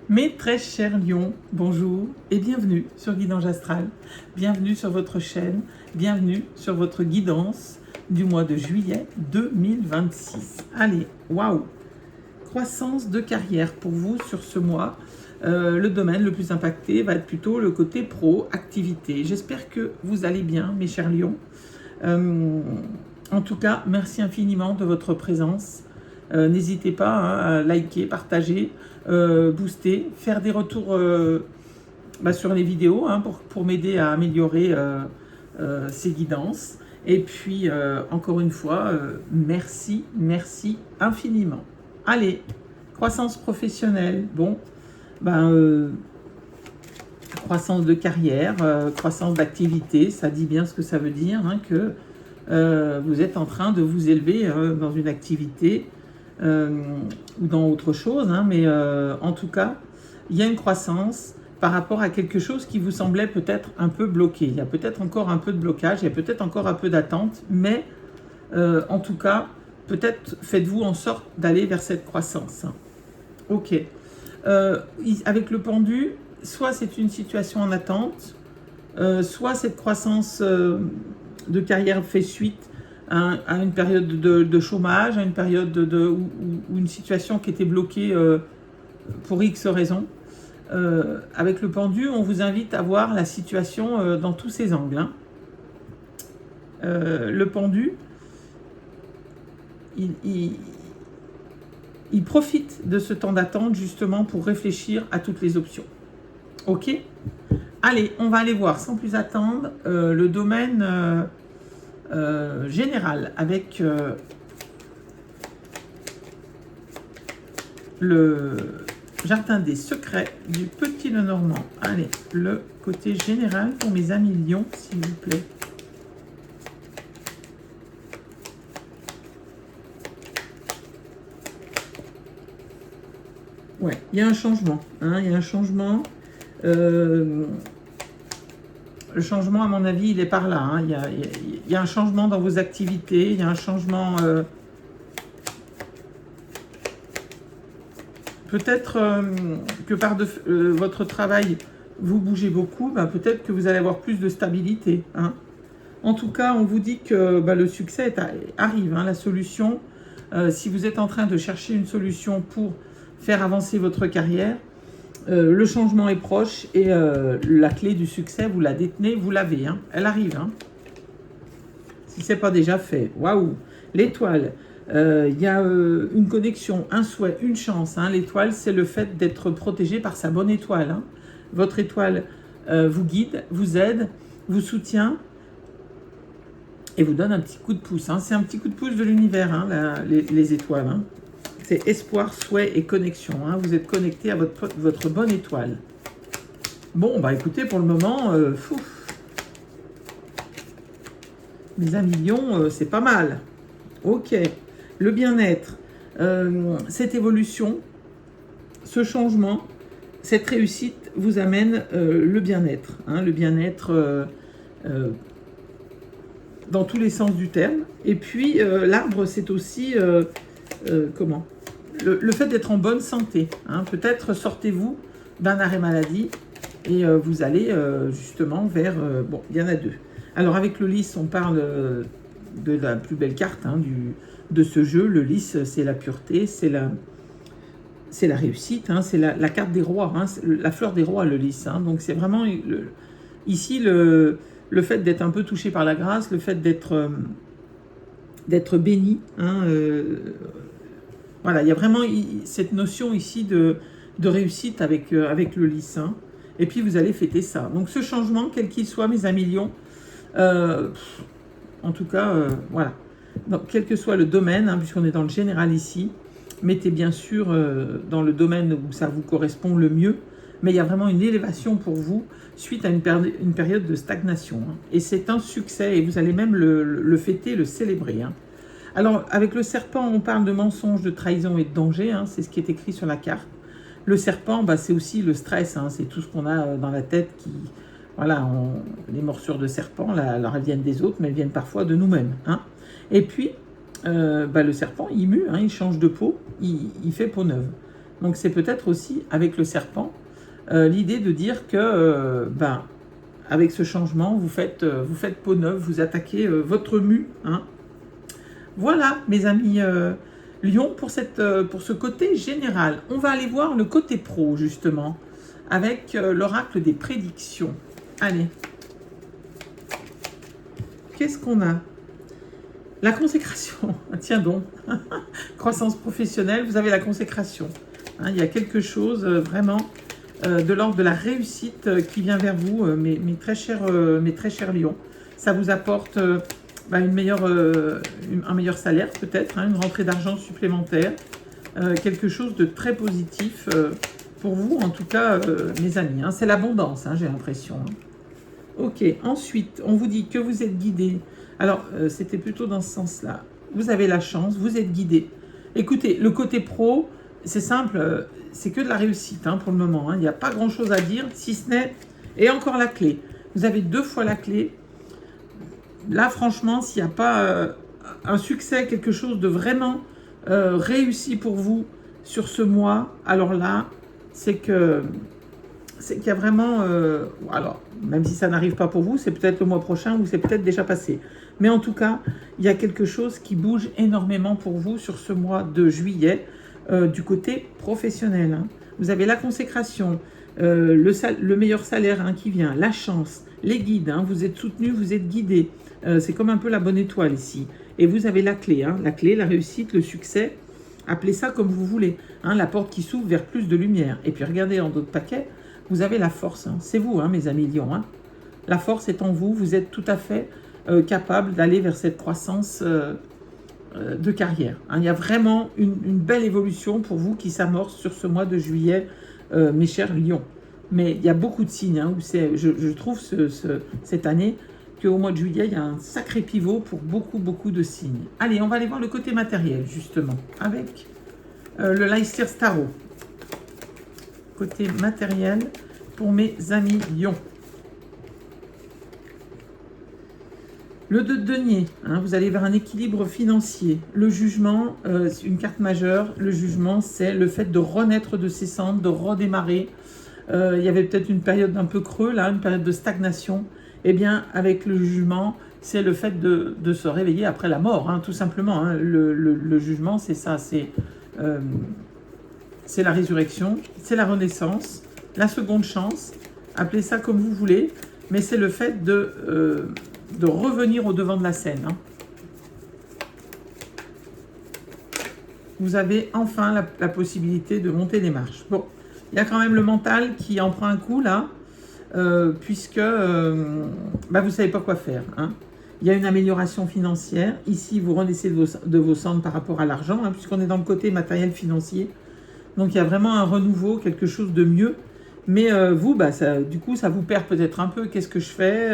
Mes très chers lions, bonjour et bienvenue sur Guidance Astrale. Bienvenue sur votre chaîne, bienvenue sur votre guidance du mois de juillet 2026. Allez, waouh! Croissance de carrière pour vous sur ce mois. Le domaine le plus impacté va être plutôt le côté pro, activité. J'espère que vous allez bien, mes chers lions. En tout cas, merci infiniment de votre présence. N'hésitez pas à liker, partager, booster, faire des retours sur les vidéos pour m'aider à améliorer ces guidances. Et puis, encore une fois, merci infiniment. Allez, croissance professionnelle, bon, croissance de carrière, croissance d'activité, ça dit bien ce que ça veut dire, que vous êtes en train de vous élever dans une activité ou dans autre chose, mais en tout cas, il y a une croissance par rapport à quelque chose qui vous semblait peut-être un peu bloqué. Il y a peut-être encore un peu de blocage, il y a peut-être encore un peu d'attente, mais en tout cas, peut-être faites-vous en sorte d'aller vers cette croissance. Ok. Avec le pendu, soit c'est une situation en attente, soit cette croissance de carrière fait suite à une période de chômage, à une période ou une situation qui était bloquée pour X raisons. Avec le pendu, on vous invite à voir la situation dans tous ses angles. Le pendu, il profite de ce temps d'attente justement pour réfléchir à toutes les options. Ok ? Allez, on va aller voir sans plus attendre le domaine général avec le jardin des secrets du Petit Lenormand. Allez, le côté général pour mes amis lions, s'il vous plaît. Ouais, il y a un changement. Il y a un changement. Le changement, à mon avis, il est par là. Il y a un changement dans vos activités. Il y a un changement... peut-être que par votre travail, vous bougez beaucoup. Peut-être que vous allez avoir plus de stabilité. En tout cas, on vous dit que le succès arrive. La solution, si vous êtes en train de chercher une solution pour faire avancer votre carrière, le changement est proche et la clé du succès, vous la détenez, vous l'avez. Elle arrive. Si ce n'est pas déjà fait. Waouh! L'étoile, il y a une connexion, un souhait, une chance. L'étoile, c'est le fait d'être protégé par sa bonne étoile. Votre étoile vous guide, vous aide, vous soutient et vous donne un petit coup de pouce. C'est un petit coup de pouce de l'univers, les étoiles. C'est espoir, souhait et connexion. Vous êtes connecté à votre bonne étoile. Bon, écoutez, pour le moment, mes amis lions, c'est pas mal. Ok. Le bien-être, cette évolution, ce changement, cette réussite vous amène le bien-être. Le bien-être dans tous les sens du terme. Et puis, l'arbre, c'est aussi... comment le fait d'être en bonne santé. Peut-être sortez-vous d'un arrêt maladie et vous allez justement vers... il y en a deux. Alors avec le lys, on parle de la plus belle carte de ce jeu. Le lys, c'est la pureté, c'est la réussite, c'est la carte des rois, la fleur des rois, le lys. Donc c'est vraiment ici le fait d'être un peu touché par la grâce, le fait d'être béni. Voilà, il y a vraiment cette notion ici de réussite avec le lys. Et puis vous allez fêter ça. Donc ce changement, quel qu'il soit, mes amis lions, en tout cas, voilà. Donc, quel que soit le domaine, puisqu'on est dans le général ici, mettez bien sûr dans le domaine où ça vous correspond le mieux. Mais il y a vraiment une élévation pour vous suite à une période de stagnation. Et c'est un succès et vous allez même le fêter, le célébrer. Alors, avec le serpent, on parle de mensonges, de trahison et de danger. C'est ce qui est écrit sur la carte. Le serpent, c'est aussi le stress. C'est tout ce qu'on a dans la tête qui... Voilà, les morsures de serpent, alors elles viennent des autres, mais elles viennent parfois de nous-mêmes. Et puis, le serpent, il mue, il change de peau, il fait peau neuve. Donc c'est peut-être aussi avec le serpent l'idée de dire que avec ce changement, vous faites peau neuve, vous attaquez votre mue. Hein. Voilà, mes amis Lion, pour ce côté général. On va aller voir le côté pro, justement, avec l'oracle des prédictions. Allez. Qu'est-ce qu'on a? La consécration. Tiens donc. Croissance professionnelle, vous avez la consécration. Hein, il y a quelque chose vraiment de l'ordre de la réussite qui vient vers vous, mes très chers lions. Ça vous apporte un meilleur salaire peut-être, hein, une rentrée d'argent supplémentaire, quelque chose de très positif pour vous, en tout cas, mes amis. Hein. C'est l'abondance, hein, j'ai l'impression. Hein. Ok, ensuite, on vous dit que vous êtes guidé. Alors, c'était plutôt dans ce sens-là. Vous avez la chance, vous êtes guidé. Écoutez, le côté pro, c'est simple, c'est que de la réussite hein, pour le moment. Hein. Il n'y a pas grand-chose à dire, si ce n'est... Et encore la clé. Vous avez 2 fois la clé. Là, franchement, s'il n'y a pas un succès, quelque chose de vraiment réussi pour vous sur ce mois, alors là, c'est qu'il y a vraiment... alors, même si ça n'arrive pas pour vous, c'est peut-être le mois prochain ou c'est peut-être déjà passé. Mais en tout cas, il y a quelque chose qui bouge énormément pour vous sur ce mois de juillet du côté professionnel. Hein. Vous avez la consécration, le meilleur salaire hein, qui vient, la chance, les guides, hein, vous êtes soutenu, vous êtes guidé. C'est comme un peu la bonne étoile ici. Et vous avez la clé, hein, la réussite, le succès. Appelez ça comme vous voulez. Hein, la porte qui s'ouvre vers plus de lumière. Et puis regardez dans d'autres paquets, vous avez la force. Hein. C'est vous, hein, mes amis lions. Hein. La force est en vous. Vous êtes tout à fait capable d'aller vers cette croissance de carrière. Hein. Il y a vraiment une belle évolution pour vous qui s'amorce sur ce mois de juillet, mes chers lions. Mais il y a beaucoup de signes hein, où je trouve cette année qu'au mois de juillet, il y a un sacré pivot pour beaucoup de signes. Allez, on va aller voir le côté matériel, justement, avec le Leicester Tarot. Côté matériel pour mes amis lions. Le 2 de denier, hein, vous allez vers un équilibre financier. Le jugement, c'est une carte majeure. Le jugement, c'est le fait de renaître de ses cendres, de redémarrer. Il y avait peut-être une période un peu creux, là, une période de stagnation. Eh bien, avec le jugement, c'est le fait de se réveiller après la mort, hein, tout simplement. Hein. Le jugement, c'est ça, c'est la résurrection, c'est la renaissance, la seconde chance, appelez ça comme vous voulez, mais c'est le fait de revenir au devant de la scène. Hein. Vous avez enfin la possibilité de monter des marches. Bon, il y a quand même le mental qui en prend un coup, là, puisque vous ne savez pas quoi faire. Hein. Il y a une amélioration financière. Ici, vous renaissez de vos cendres par rapport à l'argent, hein, puisqu'on est dans le côté matériel financier. Donc, il y a vraiment un renouveau, quelque chose de mieux. Mais vous, du coup, ça vous perd peut-être un peu. Qu'est-ce que je fais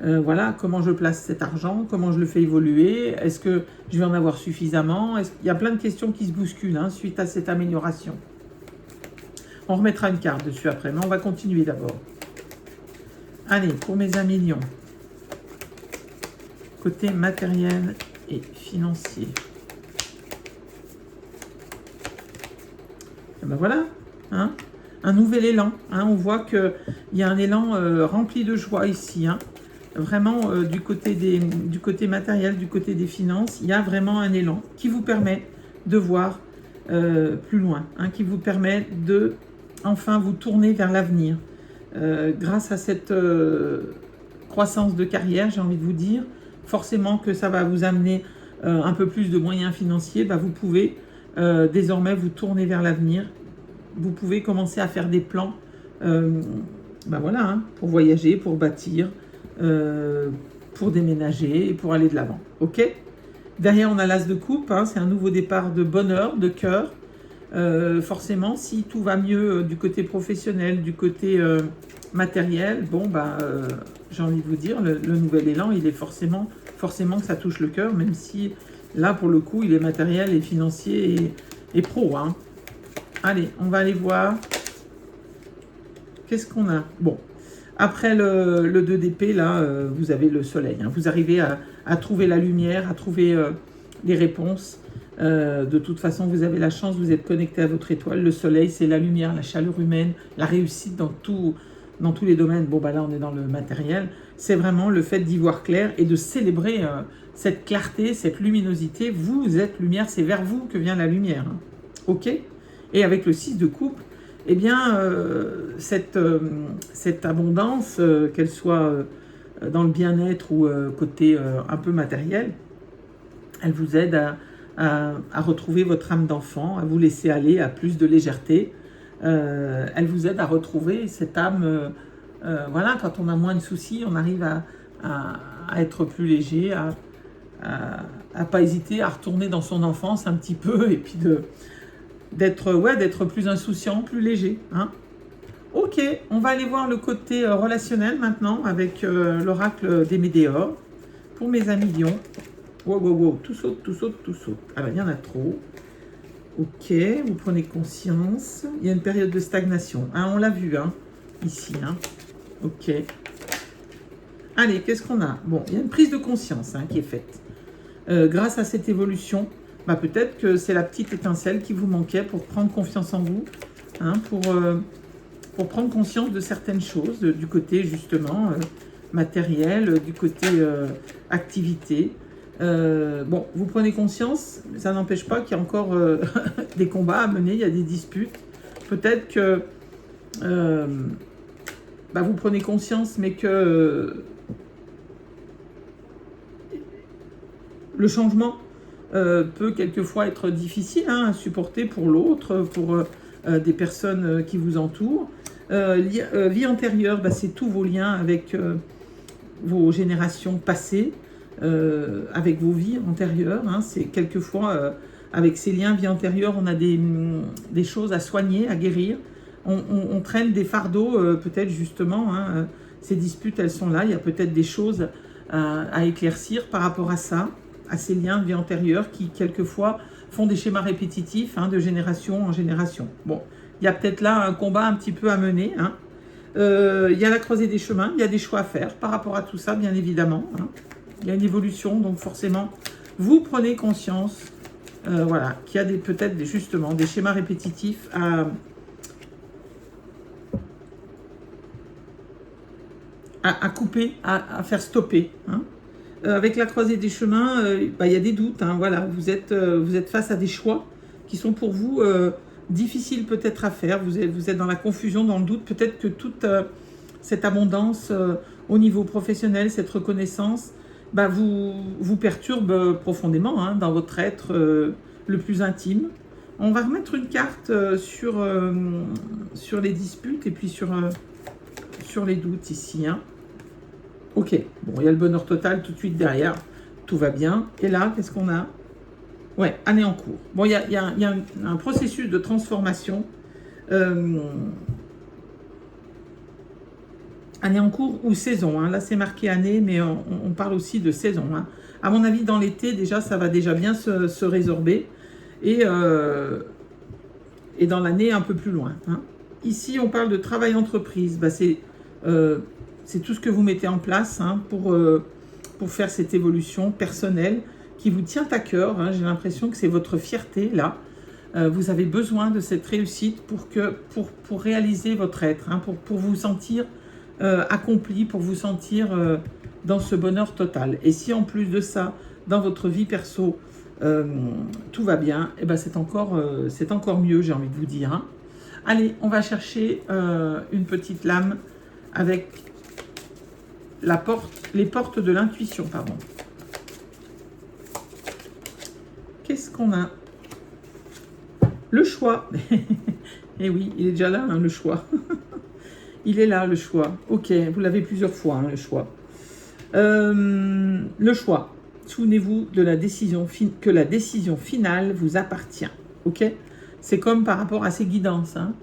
voilà, comment je place cet argent, comment je le fais évoluer, est-ce que je vais en avoir suffisamment? Il y a plein de questions qui se bousculent hein, suite à cette amélioration. On remettra une carte dessus après, mais on va continuer d'abord. Allez, pour mes amis lions, côté matériel et financier. Et ben voilà, hein, un nouvel élan. Hein, on voit qu'il y a un élan rempli de joie ici. Hein. Vraiment, du côté matériel, du côté des finances, il y a vraiment un élan qui vous permet de voir plus loin, hein, qui vous permet de enfin vous tourner vers l'avenir. Grâce à cette croissance de carrière, j'ai envie de vous dire, forcément que ça va vous amener un peu plus de moyens financiers, vous pouvez désormais vous tourner vers l'avenir. Vous pouvez commencer à faire des plans voilà, hein, pour voyager, pour bâtir, pour déménager et pour aller de l'avant. Ok ? Derrière, on a l'as de coupe, hein, c'est un nouveau départ de bonheur, de cœur. Forcément, si tout va mieux du côté professionnel, du côté matériel, j'ai envie de vous dire, le nouvel élan, il est forcément que ça touche le cœur, même si là, pour le coup, il est matériel et financier et pro. Hein. Allez, on va aller voir. Qu'est-ce qu'on a? Bon, après le 2 d'épée, là, vous avez le soleil. Hein. Vous arrivez à trouver la lumière, à trouver les réponses. De toute façon, vous avez la chance, vous êtes connecté à votre étoile. Le soleil, c'est la lumière, la chaleur humaine, la réussite dans tous les domaines. Bon, bah là, on est dans le matériel. C'est vraiment le fait d'y voir clair et de célébrer cette clarté, cette luminosité. Vous êtes lumière, c'est vers vous que vient la lumière. Hein. OK? Et avec le 6 de coupe, eh bien, cette abondance, qu'elle soit dans le bien-être ou côté un peu matériel, elle vous aide à retrouver votre âme d'enfant, à vous laisser aller à plus de légèreté. Elle vous aide à retrouver cette âme, voilà, quand on a moins de soucis, on arrive à être plus léger, à pas hésiter à retourner dans son enfance un petit peu, et puis d'être plus insouciant, plus léger. Hein. Ok, on va aller voir le côté relationnel maintenant avec l'oracle des Médéors. Pour mes amis Lions. Wow, tout saute, tout saute, tout saute. Alors, il y en a trop. Ok, vous prenez conscience. Il y a une période de stagnation. Hein, on l'a vu, hein, ici. Hein. Ok. Allez, qu'est-ce qu'on a? Bon, il y a une prise de conscience hein, qui est faite. Grâce à cette évolution, bah, peut-être que c'est la petite étincelle qui vous manquait pour prendre confiance en vous, hein, pour prendre conscience de certaines choses, du côté justement matériel, du côté activité. Bon, vous prenez conscience, ça n'empêche pas qu'il y a encore des combats à mener, il y a des disputes. Peut-être que bah, vous prenez conscience, mais que le changement peut quelquefois être difficile hein, à supporter pour l'autre, pour des personnes qui vous entourent. Vie antérieure, bah, c'est tous vos liens avec vos générations passées, avec vos vies antérieures. Hein, c'est quelquefois, avec ces liens vie antérieure, on a des choses à soigner, à guérir. On traîne des fardeaux, peut-être justement. Hein, ces disputes, elles sont là. Il y a peut-être des choses à éclaircir par rapport à ça, à ces liens de vie antérieure qui, quelquefois, font des schémas répétitifs hein, de génération en génération. Bon, il y a peut-être là un combat un petit peu à mener. Hein. Il y a la croisée des chemins, il y a des choix à faire par rapport à tout ça, bien évidemment. Hein. Il y a une évolution, donc forcément, vous prenez conscience voilà, qu'il y a peut-être justement des schémas répétitifs à couper, à faire stopper. Hein. Avec la croisée des chemins, bah, il y a des doutes. Hein, voilà, vous êtes face à des choix qui sont pour vous difficiles peut-être à faire. Vous êtes dans la confusion, dans le doute. Peut-être que toute cette abondance au niveau professionnel, cette reconnaissance, bah, vous perturbe profondément hein, dans votre être le plus intime. On va remettre une carte sur les disputes et puis sur les doutes ici. Hein. Ok, bon, il y a le bonheur total tout de suite derrière. Tout va bien. Et là, qu'est-ce qu'on a? Ouais, année en cours. Bon, il y a un processus de transformation. Année en cours ou saison. Hein. Là, c'est marqué année, mais on parle aussi de saison. Hein. À mon avis, dans l'été, déjà, ça va déjà bien se résorber. Et dans l'année, un peu plus loin. Hein. Ici, on parle de travail entreprise. Bah, c'est tout ce que vous mettez en place hein, pour faire cette évolution personnelle qui vous tient à cœur. Hein. J'ai l'impression que c'est votre fierté, là. Vous avez besoin de cette réussite pour réaliser votre être, hein, pour vous sentir accompli, pour vous sentir dans ce bonheur total. Et si en plus de ça, dans votre vie perso, tout va bien, et ben c'est encore mieux, j'ai envie de vous dire. Hein. Allez, on va chercher une petite lame avec les portes de l'intuition, pardon. Qu'est-ce qu'on a? Le choix. Eh oui, il est déjà là, hein, le choix. Il est là, le choix. Ok, vous l'avez plusieurs fois, hein, le choix. Le choix. Souvenez-vous de la décision que la décision finale vous appartient. Ok? C'est comme par rapport à ces guidances. Hein.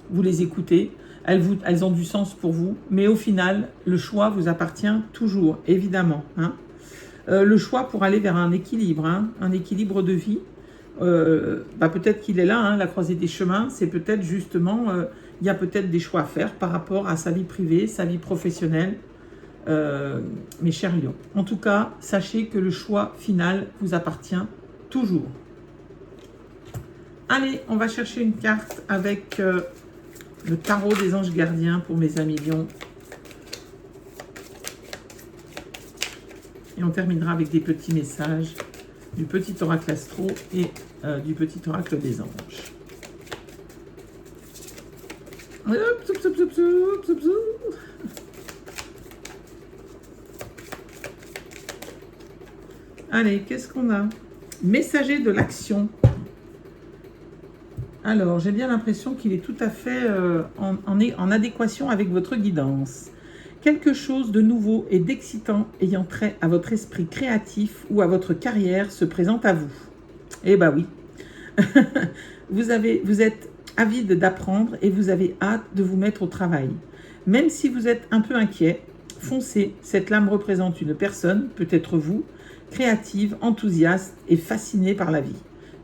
Vous les écoutez. Elles ont du sens pour vous, mais au final, le choix vous appartient toujours, évidemment. Hein. Le choix pour aller vers un équilibre, hein, un équilibre de vie, bah peut-être qu'il est là, hein, la croisée des chemins, c'est peut-être justement, il y a peut-être des choix à faire par rapport à sa vie privée, sa vie professionnelle, mes chers lions. En tout cas, sachez que le choix final vous appartient toujours. Allez, on va chercher une carte avec le tarot des anges gardiens pour mes amis lions. Et on terminera avec des petits messages du petit oracle astro et du petit oracle des anges. Hop, zoup, zoup, zoup, zoup, zoup, zoup. Allez, qu'est-ce qu'on a? Messager de l'action. Alors, j'ai bien l'impression qu'il est tout à fait en adéquation avec votre guidance. Quelque chose de nouveau et d'excitant ayant trait à votre esprit créatif ou à votre carrière se présente à vous. Eh ben oui. Vous êtes avide d'apprendre et vous avez hâte de vous mettre au travail. Même si vous êtes un peu inquiet, foncez. Cette lame représente une personne, peut-être vous, créative, enthousiaste et fascinée par la vie.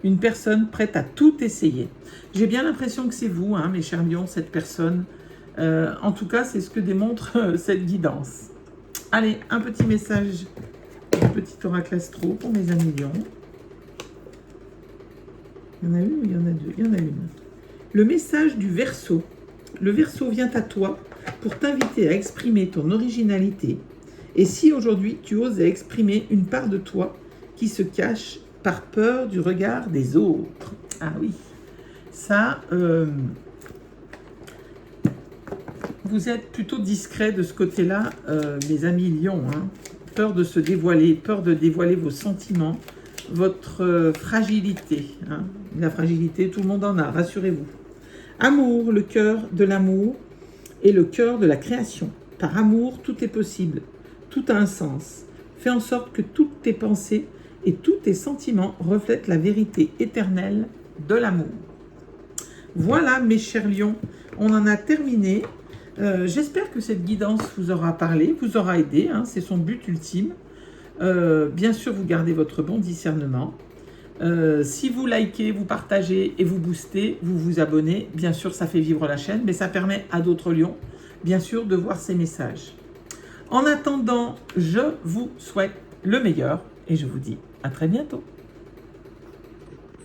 Une personne prête à tout essayer. J'ai bien l'impression que c'est vous, hein, mes chers lions, cette personne. En tout cas, c'est ce que démontre cette guidance. Allez, un petit message du petit oracle astro pour mes amis lions. Il y en a une ou il y en a deux? Il y en a une. Le message du Verseau. Le Verseau vient à toi pour t'inviter à exprimer ton originalité. Et si aujourd'hui tu oses exprimer une part de toi qui se cache par peur du regard des autres. Ah oui, ça, vous êtes plutôt discret de ce côté-là, mes amis lions. Hein. Peur de se dévoiler, peur de dévoiler vos sentiments, votre fragilité. Hein. La fragilité, tout le monde en a, rassurez-vous. Amour, le cœur de l'amour et le cœur de la création. Par amour, tout est possible, tout a un sens. Fais en sorte que toutes tes pensées et tous tes sentiments reflètent la vérité éternelle de l'amour. Voilà, mes chers lions, on en a terminé. J'espère que cette guidance vous aura parlé, vous aura aidé, hein, c'est son but ultime. Bien sûr, vous gardez votre bon discernement. Si vous likez, vous partagez et vous boostez, vous vous abonnez, bien sûr, ça fait vivre la chaîne, mais ça permet à d'autres lions, bien sûr, de voir ces messages. En attendant, je vous souhaite le meilleur et je vous dis à très bientôt.